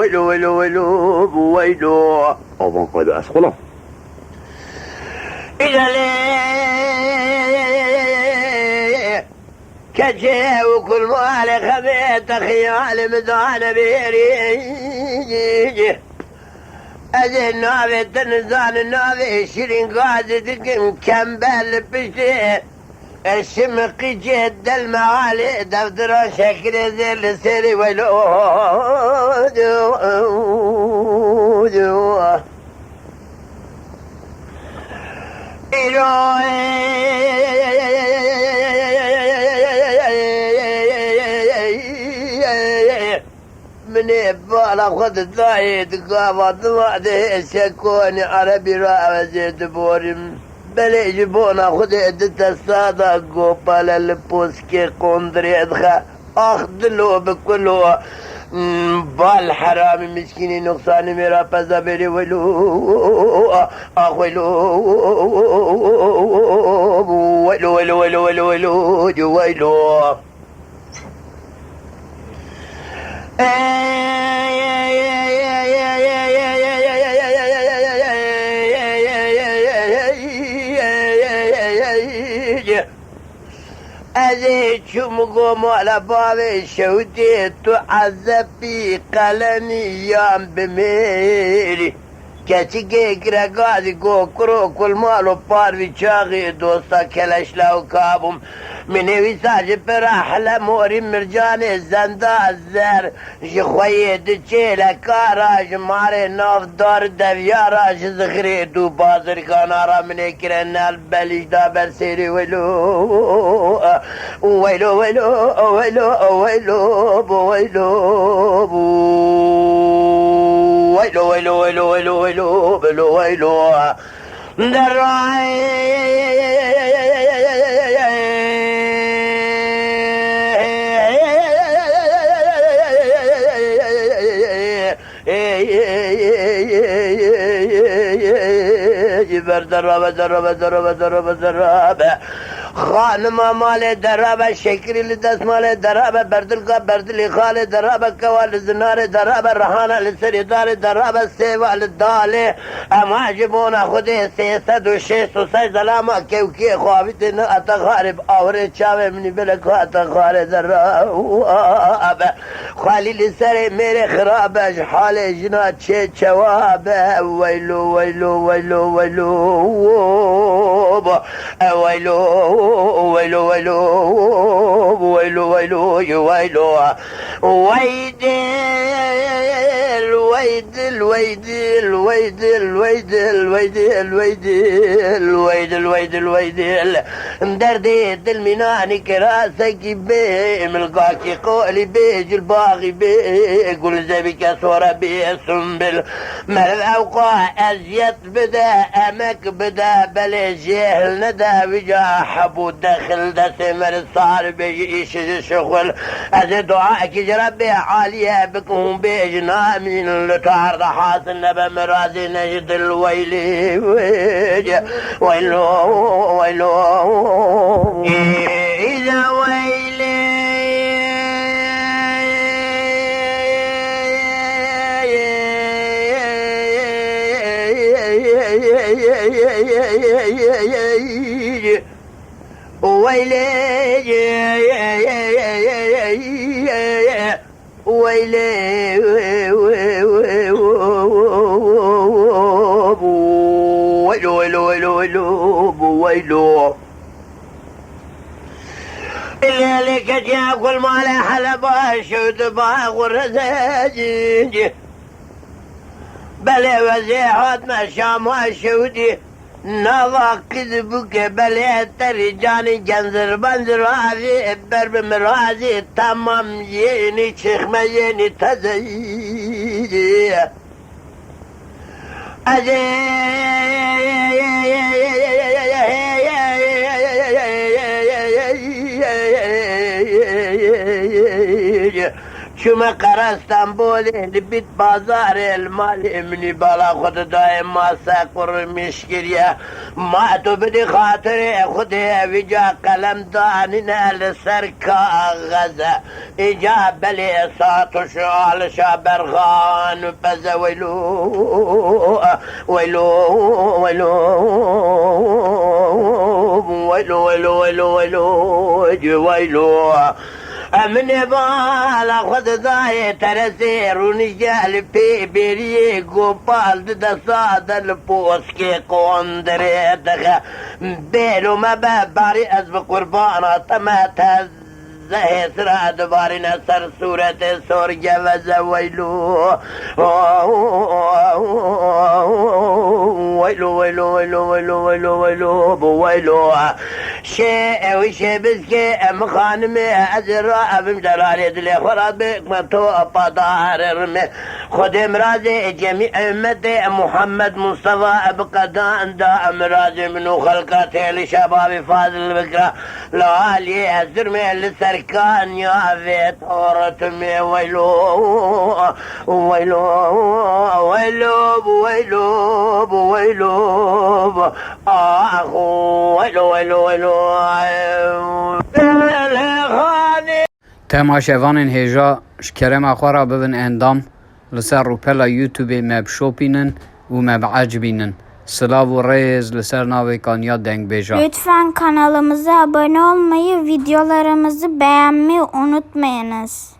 ويلو ويلو ويلو ويلو. Avant quoi de Asrola. إذا لي كجي وكل مال خبيت خيال مدان بيري أذي النافي تنزان النافي شيرين قادة كمبل بشي الشمق جد المعالي دفتر شكل زي السري ويلو من يبالا خد الضايد قابض وعده سكوني عربي راوزيت بورم بلي جبونا خد عدت السادة قوبال البوسكي قندري ادخا اخدلو بكلو بالحرام مسكيني نقصاني ميرا بزابيري ويلو ويلو ويلو ويلو ويلو ويلو ويلو ويلو أذي شمقوم على بابي شودي تعذب في قلمي يام بميري كاتيكي كراغازي كو كرو كل مالو باربي شاغي دوستا كلاش لاو كابم من ويساج براح لموري مرجاني زندا الزر جخوي دجيلا كاراج ماري ناف دار دفياراج زغري دو بازر كانارا من كرن البليش دا برسيري ويلو ويلو ويلو ويلو ويلو ويلو ويلو ويلو ويلو ويلو ويلو ويلو ويلو دراي دربة دربة دربة دربة دربة خانم مال دربة شكري لدس مال دربة بردلقى بردلي خال دربة كوال زنار دربة رهانة لسريدار دربة سيوة للدالي اما جبونا خده سيسد وشيس وسي سلامة كيوكي خوابتنا اتخارب اوري چاوه مني بلکو اتخار دربة خالي لسري ميري خرابش حال جنا چه چوابه ويلو ويلو ويلو ويلو ويلو ويلو ويلو ويلو ويلو ويلو ويد الويد الويد الويد الويد الويد الويد الويد الويد مدردي المناني كراسك بي ملقاكي قولي بيج الباغي بي قول زبك صورة بي سنبل مال اوقع ازيت بدا امك بدا بلي جهل ندا وجا حبو دخل دا سمر صار بيجيش شغل از دعاك جربي عالية بكم بيجنا من لتعرض حاصل نبا مرازي نجد الويلي ويلو ويلو إذا ويلي ويلي ويلي ويلو ويلو ويلو ويلو ويلو اللي كجا كل ما له حلبة شود باغ ورزاج بلي وزيحات ما شام شودي نوا كذبك بلي ترجاني جنزر بنزر هذه برب مرازي تمام يني شيخ يني تزيي شما قرا استنبول لبیت بازار المال منی بالا خود دایم ما سقر مشکریه ما تو بدی خاطر خود ویجا قلم دانینا لسر کاغذ ایجا بلی ساتو شعال شابرخان بز ویلو ویلو ویلو ویلو ویلو ویلو ویلو ویلو من بالا خود دای ترسی رونجال پی بری گوپال دستادل پوسکی قندره دخه بیلو مباری از بقربانا تمت زهی سرا دوباره نصر صورت سرگه و زویلو ویلو ویلو ویلو ویلو ویلو ویلو بویلو شیء وشی بسکه ام خانم از را ابم جلالی دلی خورا بکم تو پادار رمی خود امراض جمیع امت محمد مصطفى بقدان دا امراض منو خلقات لشباب فاضل بکرا لعالی ازر میں لسرکان یا ویت عورت میں ویلو ویلو ویلو ویلو ویلو آخو ویلو ویلو ویلو تماشاوان هجا شکرم اخوارا ببن اندام لسر روپلا یوتیوب مب شوپینن و مب عجبینن سلاv و reyz لسر ناوی کانیا دنگ بیجا. Lütfen kanalımıza abone olmayı, videolarımızı beğenmeyi unutmayınız.